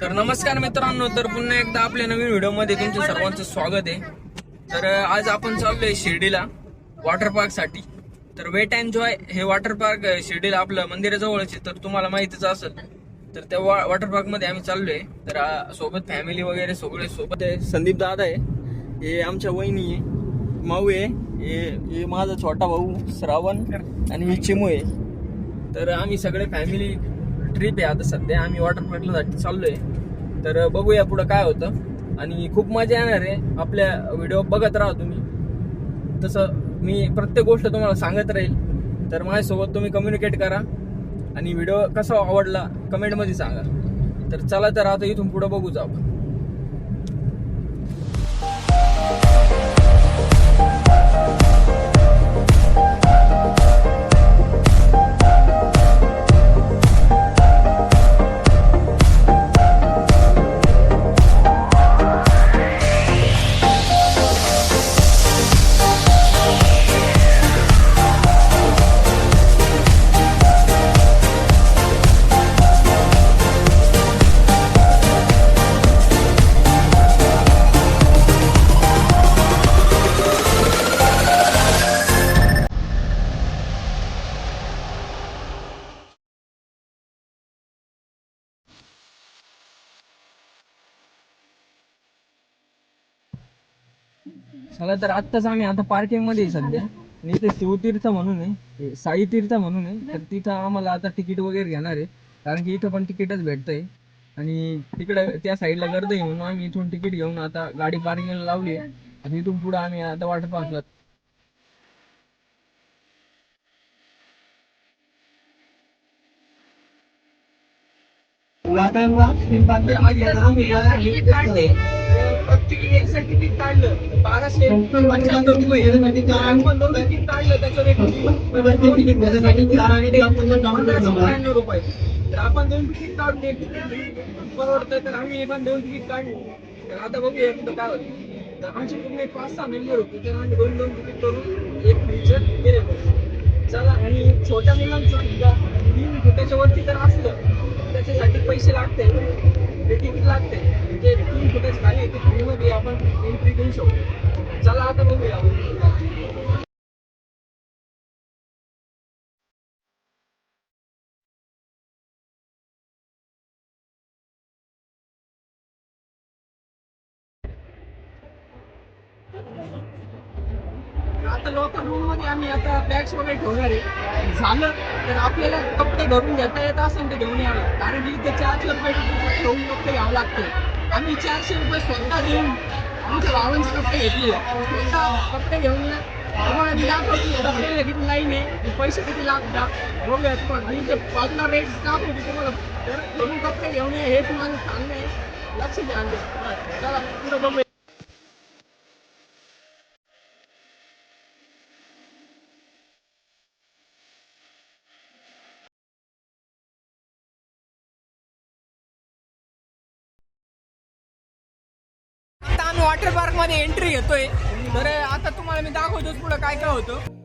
तर नमस्कार मित्रांनो, तर पुन्हा एकदा आपल्या नवीन व्हिडिओमध्ये तुमचं सर्वांचं स्वागत आहे. तर आज आपण चाललोय शिर्डीला वॉटर पार्क साठी. तर वेट अँड जॉय हे वॉटर पार्क शिर्डीला आपलं मंदिराजवळच आहे, तर तुम्हाला माहितीच असेल. तर त्या वॉटर पार्क मध्ये आम्ही चाललोय. तर सोबत फॅमिली वगैरे सगळे सोबत आहे. संदीप दादा आहे, हे आमच्या वहिनी आहे, माऊ आहे, हे माझा छोटा भाऊ श्रावण आणि ही चिमू आहे. तर आम्ही सगळे फॅमिली ट्रिप आहे आता सध्या. आम्ही वॉटर पार्कला चाललोय. तर बघूया पुढं काय होतं आणि खूप मजा येणार आहे. आपल्या व्हिडिओ बघत राहा तुम्ही. तसं मी प्रत्येक गोष्ट तुम्हाला सांगत राहील. तर माझ्यासोबत तुम्ही कम्युनिकेट करा आणि व्हिडिओ कसा आवडला कमेंटमध्ये सांगा. तर चला, तर आता इथून पुढं बघूच आपण. चला, तर आत्ताच आम्ही आता पार्किंग मध्ये आहे सध्या. आणि इथे शिवतीर्थ म्हणून आहे, साई तीर्थ म्हणून आहे. तर तिथं आम्हाला आता तिकीट वगैरे घेणार आहे, कारण की इथं पण तिकीटच भेटतंय. आणि तिकडे त्या साईडला गर्दी आहे म्हणून आम्ही इथून तिकीट घेऊन आता गाडी पार्किंगला लावली आहे. आणि इथून पुढे आम्ही आता वॉटर पार्कला. तिकीट काढलं 1275 रुपये. तर आपण दोन तिकीट काढले, परवडतं. तर आम्ही पण दोन तिकीट काढले. तर आता बघूया कुठं काय होतं. तर आमचे पूर्ण 5-6 मेंबर होते, तर आम्ही दोन तिकीट करून एक फ्रीचं गेले. चला, आणि छोट्या मुलांचं सुद्धा 3 फुटाच्या वरती तर असलं त्याच्यासाठी पैसे लागते, ते तिकीट लागते. म्हणजे 3 फुटाच्या खाली ते फ्रीमध्ये आपण एंट्री घेऊ शकतो. चला, आता बघूया. आता लोकल रूम मध्ये आम्ही आता बॅग्स वगैरे ठेवणार आहे. झालं तर आपल्याला कपडे भरून घेता येत असेल तर घेऊन यावं, कारण की ते 400 रुपये ठेवून कपडे घ्यावं लागते. आम्ही 400 रुपये स्वतः देऊन आमच्या भावांचे कपडे घेतले. स्वतः कपडे घेऊन या. तुम्हाला मी दाखवतो कपडे किती लाईन आहे, पैसे किती लागतात बघूयात. पण मी ते बाजूला रेट दाखवतो तुम्हाला. तर तुम्ही कपडे घेऊन या, हे तुम्हाला सांगणं आहे. लक्ष द्या. चला पुढे बघूया. आता आम्ही वॉटर पार्क मध्ये एंट्री घेतोय. तर आता तुम्हाला मी दाखवतो पुढे काय काय होतं.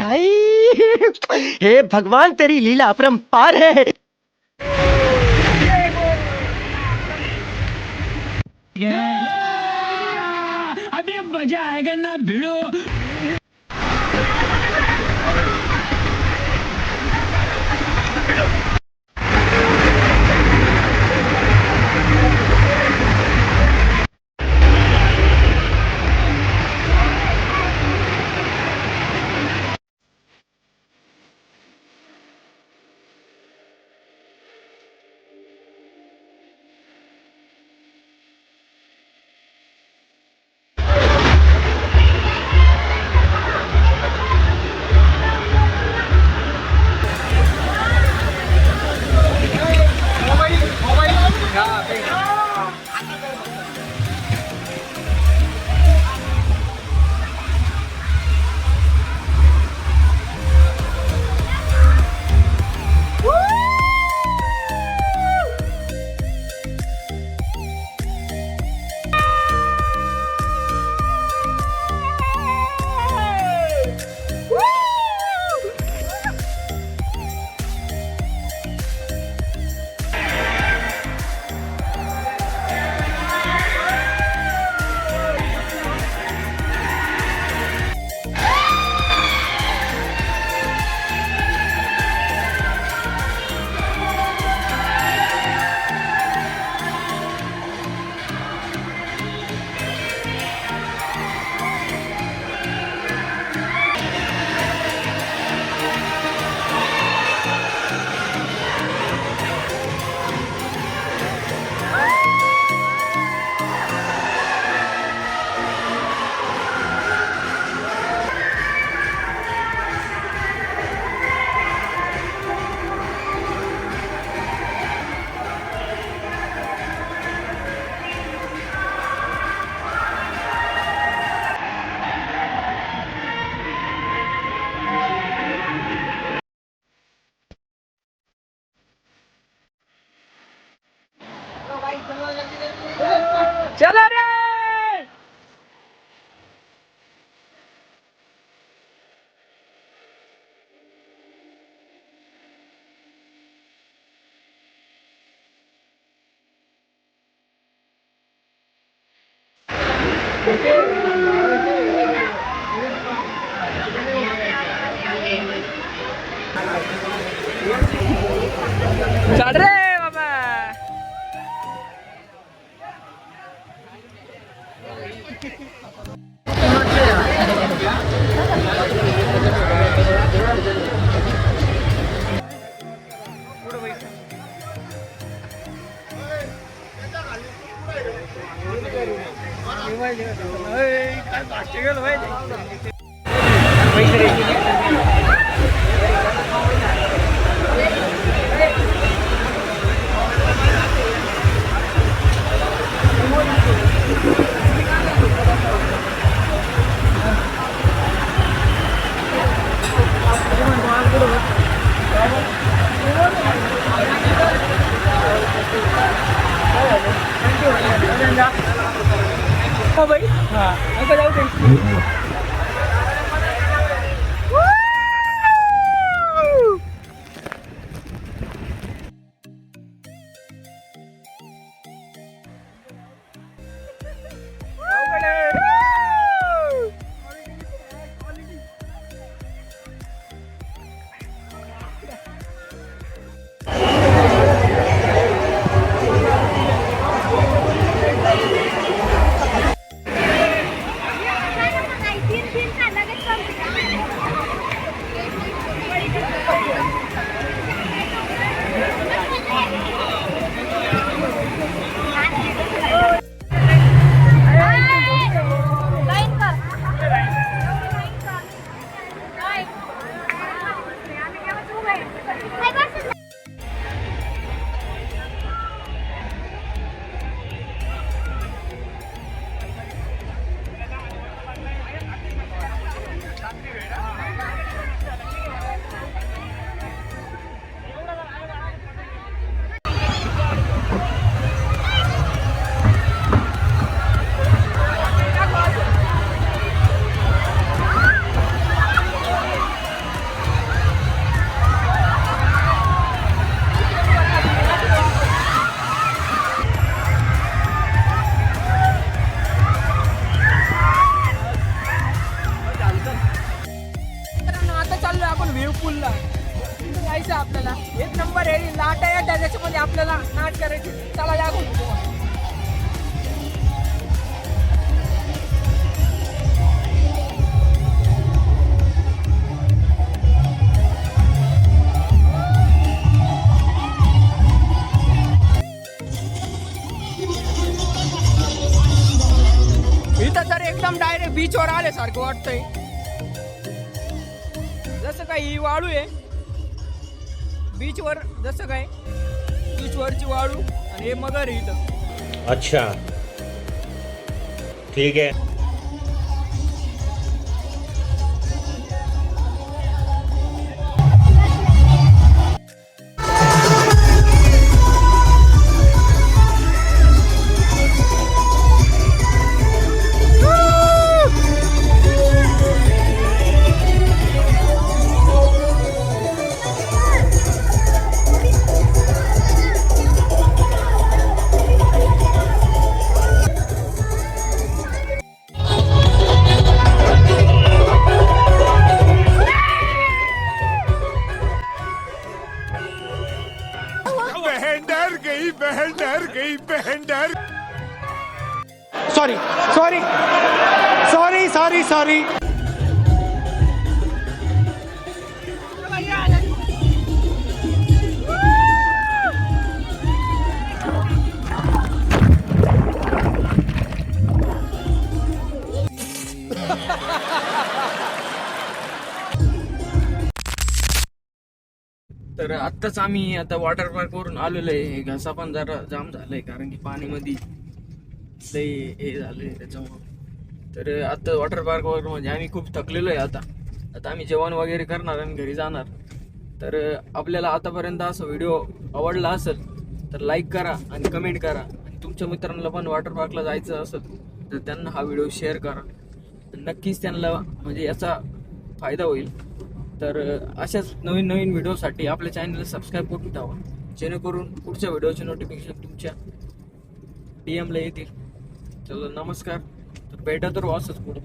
भाई हे भगवान तेरी लीला अपरंपार है। अभी मजा आएगा ना भिड़ो। चला रे. चल रे बाबा. हो भाई. हा नका जाऊ दे. व्ह्यू पुलला जायचं आपल्याला. एक नंबर आहे, लाटा आहे त्याच्यामध्ये आपल्याला नाच करायची. चला दाखवतो तुम्हाला. इथं तर एकदम डायरेक्ट बीचवर आल्यासारखं वाटतंय. जसं काय ही वाळू आहे बीचवर, जसं काय बीचवरची वाळू आणि हे मगर आहे इथं. अच्छा ठीक है. सॉरी. तर आत्ताच आम्ही आता वॉटर पार्क वरून आलेलो आहे. घसा पण जरा जाम झालाय कारण की पाणीमध्ये लय हे झालंय त्याच्यामुळं. तर आता वॉटर पार्क वर म्हणजे आम्ही खूप थकलेलो आहे. आता आम्ही जेवण वगैरे करणार आणि घरी जाणार. तर आपल्याला आतापर्यंत असा व्हिडिओ आवडला असेल तर लाईक करा आणि कमेंट करा. आणि तुमच्या मित्रांना पण वॉटर पार्कला जायचं असेल तर त्यांना हा व्हिडिओ शेअर करा. नक्कीच त्यांना म्हणजे याचा फायदा होईल. तर अशाच नवीन नवीन व्हिडिओसाठी आपल्या चॅनलला सबस्क्राईब करून ठेवा, जेणेकरून पुढच्या व्हिडिओचे नोटिफिकेशन तुमच्या DM ला येतील. चला नमस्कार. तर भेटा तर असंच पुढे.